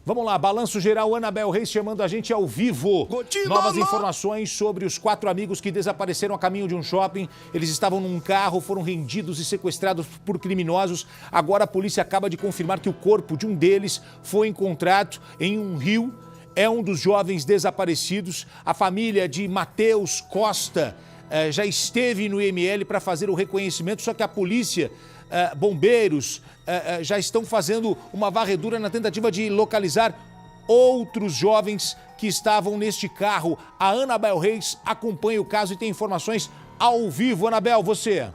Vamos lá, Balanço Geral, Anabel Reis chamando a gente ao vivo. Novas informações sobre os 4 amigos que desapareceram a caminho de um shopping. Eles estavam num carro, foram rendidos e sequestrados por criminosos. Agora a polícia acaba de confirmar que o corpo de um deles foi encontrado em um rio. É um dos jovens desaparecidos. A família de Matheus Costa já esteve no IML para fazer o reconhecimento, só que a polícia, bombeiros, já estão fazendo uma varredura na tentativa de localizar outros jovens que estavam neste carro. A Anabel Reis acompanha o caso e tem informações ao vivo. Anabel, você...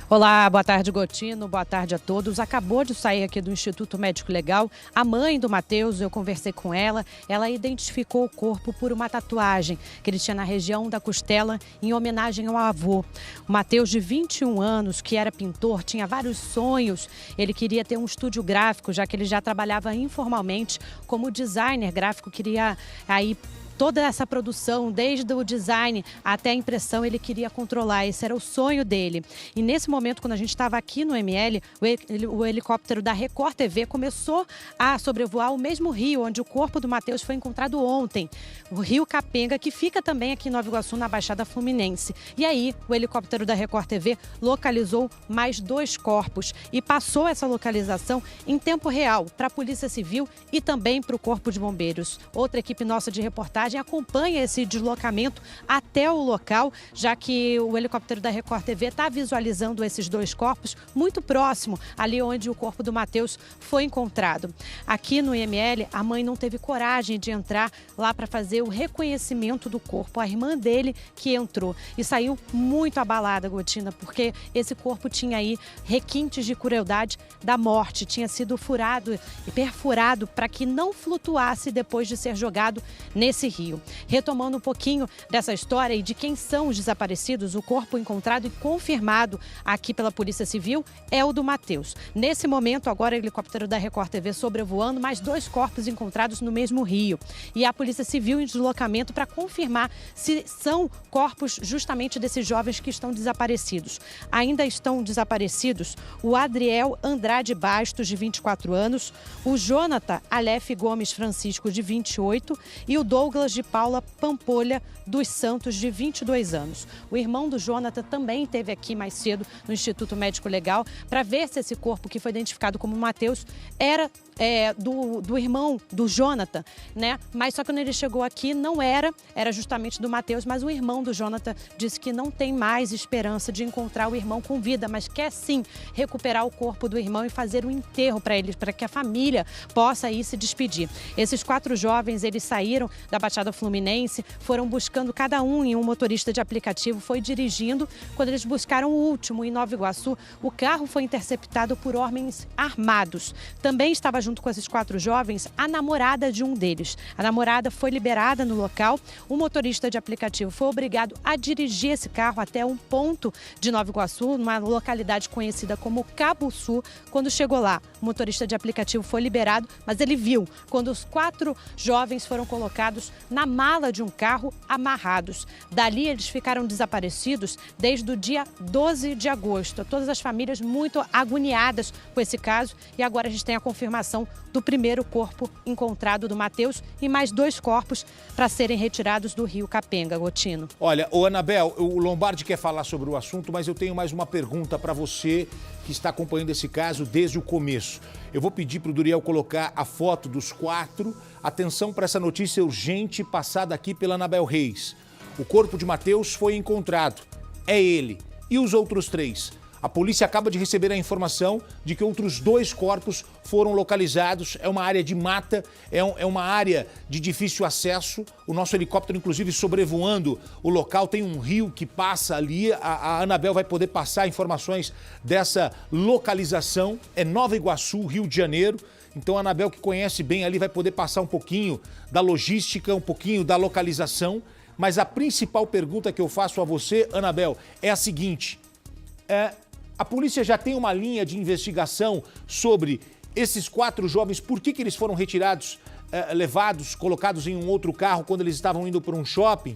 Olá, boa tarde, Gotino, boa tarde a todos. Acabou de sair aqui do Instituto Médico Legal a mãe do Matheus, eu conversei com ela, ela identificou o corpo por uma tatuagem que ele tinha na região da costela em homenagem ao avô. O Matheus, de 21 anos, que era pintor, tinha vários sonhos, ele queria ter um estúdio gráfico, já que ele já trabalhava informalmente como designer gráfico, queria aí toda essa produção, desde o design até a impressão, ele queria controlar. Esse era o sonho dele. E nesse momento, quando a gente estava aqui no ML, o helicóptero da Record TV começou a sobrevoar o mesmo rio onde o corpo do Matheus foi encontrado ontem. O Rio Capenga, que fica também aqui em Nova Iguaçu, na Baixada Fluminense. E aí, o helicóptero da Record TV localizou mais 2 corpos e passou essa localização em tempo real para a Polícia Civil e também para o Corpo de Bombeiros. Outra equipe nossa de reportagem acompanha esse deslocamento até o local, já que o helicóptero da Record TV está visualizando esses 2 corpos muito próximo, ali onde o corpo do Matheus foi encontrado. Aqui no IML, a mãe não teve coragem de entrar lá para fazer o reconhecimento do corpo. A irmã dele que entrou e saiu muito abalada, Gotina, porque esse corpo tinha aí requintes de crueldade da morte, tinha sido furado e perfurado para que não flutuasse depois de ser jogado nesse rio. Retomando um pouquinho dessa história e de quem são os desaparecidos, o corpo encontrado e confirmado aqui pela Polícia Civil é o do Matheus. Nesse momento, agora o helicóptero da Record TV sobrevoando, mais 2 corpos encontrados no mesmo rio. E a Polícia Civil em deslocamento para confirmar se são corpos justamente desses jovens que estão desaparecidos. Ainda estão desaparecidos o Adriel Andrade Bastos, de 24 anos, o Jonathan Aleph Gomes Francisco, de 28, e o Douglas de Paula Pampolha dos Santos, de 22 anos. O irmão do Jonathan também esteve aqui mais cedo no Instituto Médico Legal para ver se esse corpo, que foi identificado como Matheus, era do irmão do Jonathan, né? Mas só que quando ele chegou aqui não era justamente do Matheus, mas o irmão do Jonathan disse que não tem mais esperança de encontrar o irmão com vida, mas quer sim recuperar o corpo do irmão e fazer um enterro para eles, para que a família possa aí se despedir. Esses 4 jovens, eles saíram da Baixada Fluminense, foram buscando cada um em um motorista de aplicativo, foi dirigindo. Quando eles buscaram o último em Nova Iguaçu, o carro foi interceptado por homens armados. Também estava junto com esses 4 jovens a namorada de um deles. A namorada foi liberada no local, o motorista de aplicativo foi obrigado a dirigir esse carro até um ponto de Nova Iguaçu, numa localidade conhecida como Cabuçu. Quando chegou lá, o motorista de aplicativo foi liberado, mas ele viu quando os 4 jovens foram colocados na mala de um carro amarrados. Dali eles ficaram desaparecidos desde o dia 12 de agosto. Todas as famílias muito agoniadas com esse caso e agora a gente tem a confirmação do primeiro corpo encontrado do Matheus e mais 2 corpos para serem retirados do Rio Capenga, Gotino. Olha, ô Anabel, o Lombardi quer falar sobre o assunto, mas eu tenho mais uma pergunta para você que está acompanhando esse caso desde o começo. Eu vou pedir para o Duriel colocar a foto dos 4. Atenção para essa notícia urgente passada aqui pela Anabel Reis. O corpo de Matheus foi encontrado. É ele. E os outros 3? A polícia acaba de receber a informação de que outros 2 corpos foram localizados. É uma área de mata, é uma área de difícil acesso. O nosso helicóptero, inclusive, sobrevoando o local, tem um rio que passa ali. A Anabel vai poder passar informações dessa localização. É Nova Iguaçu, Rio de Janeiro. Então a Anabel, que conhece bem ali, vai poder passar um pouquinho da logística, um pouquinho da localização. Mas a principal pergunta que eu faço a você, Anabel, é a seguinte. A polícia já tem uma linha de investigação sobre esses 4 jovens, por que eles foram retirados, levados, colocados em um outro carro quando eles estavam indo para um shopping?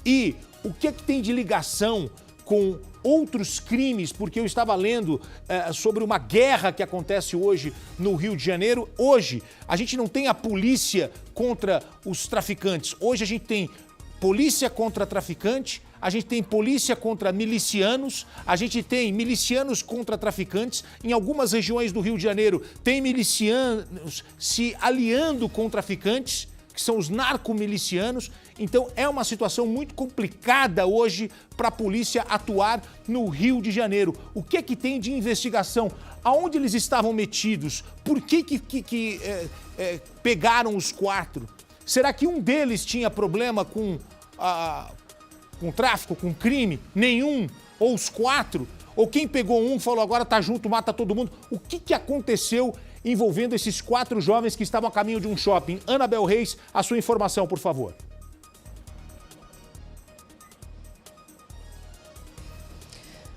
E o que é que tem de ligação com outros crimes, porque eu estava lendo sobre uma guerra que acontece hoje no Rio de Janeiro. Hoje, a gente não tem a polícia contra os traficantes. Hoje a gente tem polícia contra traficante, a gente tem polícia contra milicianos, a gente tem milicianos contra traficantes. Em algumas regiões do Rio de Janeiro, tem milicianos se aliando com traficantes, que são os narcomilicianos. Então é uma situação muito complicada hoje para a polícia atuar no Rio de Janeiro. O que é que tem de investigação? Aonde eles estavam metidos? Por que pegaram os 4? Será que um deles tinha problema com tráfico, com crime? Nenhum? Ou os 4? Ou quem pegou um falou agora tá junto, mata todo mundo? O que aconteceu envolvendo esses 4 jovens que estavam a caminho de um shopping? Anabel Reis, a sua informação, por favor.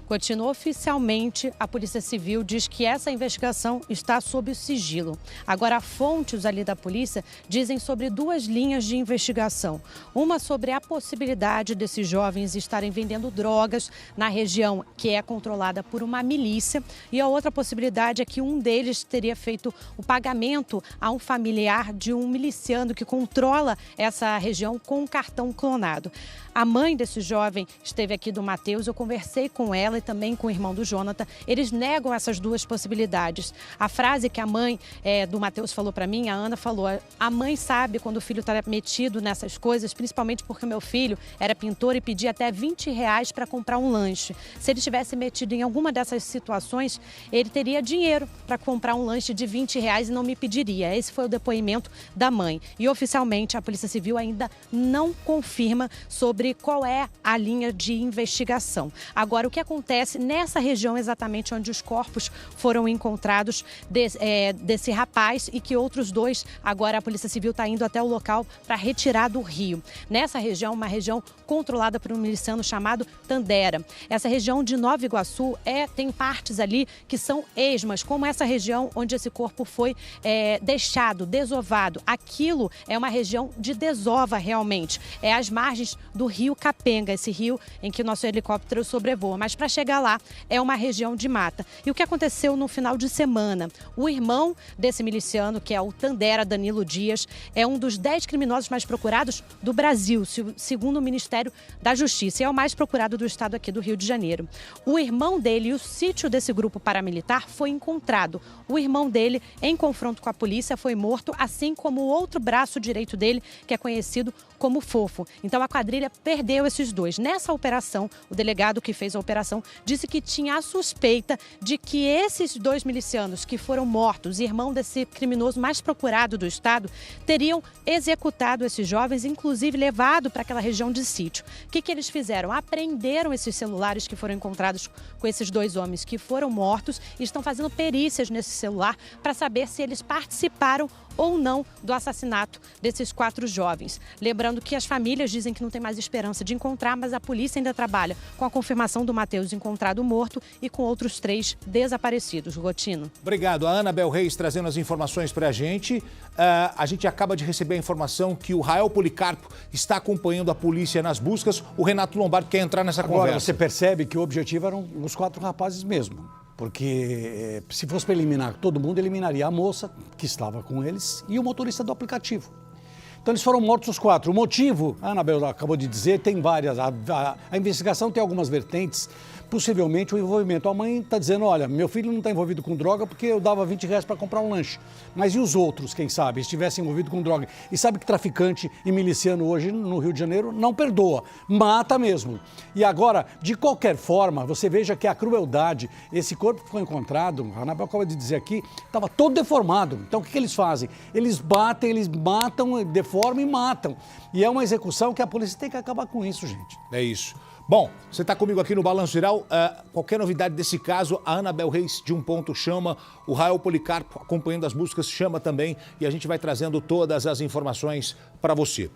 Continua oficialmente, a Polícia Civil diz que essa investigação está sob sigilo. Agora, fontes ali da polícia dizem sobre 2 linhas de investigação. Uma sobre a possibilidade desses jovens estarem vendendo drogas na região que é controlada por uma milícia, e a outra possibilidade é que um deles teria feito o pagamento a um familiar de um miliciano que controla essa região com um cartão clonado. A mãe desse jovem esteve aqui do Matheus, eu conversei com ela e também com o irmão do Jonathan. Eles negam essas 2 possibilidades. A frase que a mãe do Matheus falou para mim, a Ana falou, a mãe sabe quando o filho está metido nessas coisas, principalmente porque meu filho era pintor e pedia até R$20 para comprar um lanche. Se ele tivesse metido em alguma dessas situações, ele teria dinheiro para comprar um lanche de R$20 e não me pediria. Esse foi o depoimento da mãe. E oficialmente a Polícia Civil ainda não confirma sobre qual é a linha de investigação. Agora, o que acontece nessa região exatamente onde os corpos foram encontrados desse rapaz e que outros 2, agora a Polícia Civil está indo até o local para retirar do rio. Nessa região, uma região controlada por um miliciano chamado Tandera. Essa região de Nova Iguaçu tem partes ali que são esmas, como essa região onde esse corpo foi deixado, desovado. Aquilo é uma região de desova realmente. É às margens do Rio Capenga, esse rio em que o nosso helicóptero sobrevoa. Mas para chegar lá é uma região de mata. E o que aconteceu no final de semana? O irmão desse miliciano, que é o Tandera Danilo Dias, é um dos 10 criminosos mais procurados do Brasil, segundo o Ministério da Justiça. E é o mais procurado do estado aqui do Rio de Janeiro. O irmão dele e o sítio desse grupo paramilitar foi encontrado. O irmão dele, em confronto com a polícia, foi morto, assim como o outro braço direito dele, que é conhecido como Fofo. Então a quadrilha perdeu esses 2. Nessa operação, o delegado que fez a operação disse que tinha a suspeita de que esses 2 milicianos que foram mortos, irmão desse criminoso mais procurado do estado, teriam executado esses jovens, inclusive levado para aquela região de sítio. O que eles fizeram? Apreenderam esses celulares que foram encontrados com esses 2 homens que foram mortos e estão fazendo perícias nesse celular para saber se eles participaram ou não do assassinato desses 4 jovens. Lembrando que as famílias dizem que não tem mais esperança de encontrar, mas a polícia ainda trabalha com a confirmação do Matheus encontrado morto e com outros 3 desaparecidos. Gotino. Obrigado. A Anabel Reis trazendo as informações para a gente. A gente acaba de receber a informação que o Rael Policarpo está acompanhando a polícia nas buscas. O Renato Lombardi quer entrar nessa conversa. Agora, você percebe que o objetivo eram os 4 rapazes mesmo. Porque se fosse para eliminar todo mundo, eliminaria a moça que estava com eles e o motorista do aplicativo. Então eles foram mortos os 4. O motivo, a Anabel acabou de dizer, tem várias. A investigação tem algumas vertentes. Possivelmente o envolvimento. A mãe está dizendo, olha, meu filho não está envolvido com droga porque eu dava R$20 para comprar um lanche. Mas e os outros, quem sabe, estivessem envolvidos com droga? E sabe que traficante e miliciano hoje no Rio de Janeiro não perdoa, mata mesmo. E agora, de qualquer forma, você veja que a crueldade, esse corpo que foi encontrado, a Anabel acaba de dizer aqui, estava todo deformado. Então o que eles fazem? Eles batem, eles matam, deformam e matam. E é uma execução que a polícia tem que acabar com isso, gente. É isso. Bom, você está comigo aqui no Balanço Geral. Qualquer novidade desse caso, a Anabel Reis de Um Ponto chama, o Rael Policarpo acompanhando as buscas chama também e a gente vai trazendo todas as informações para você.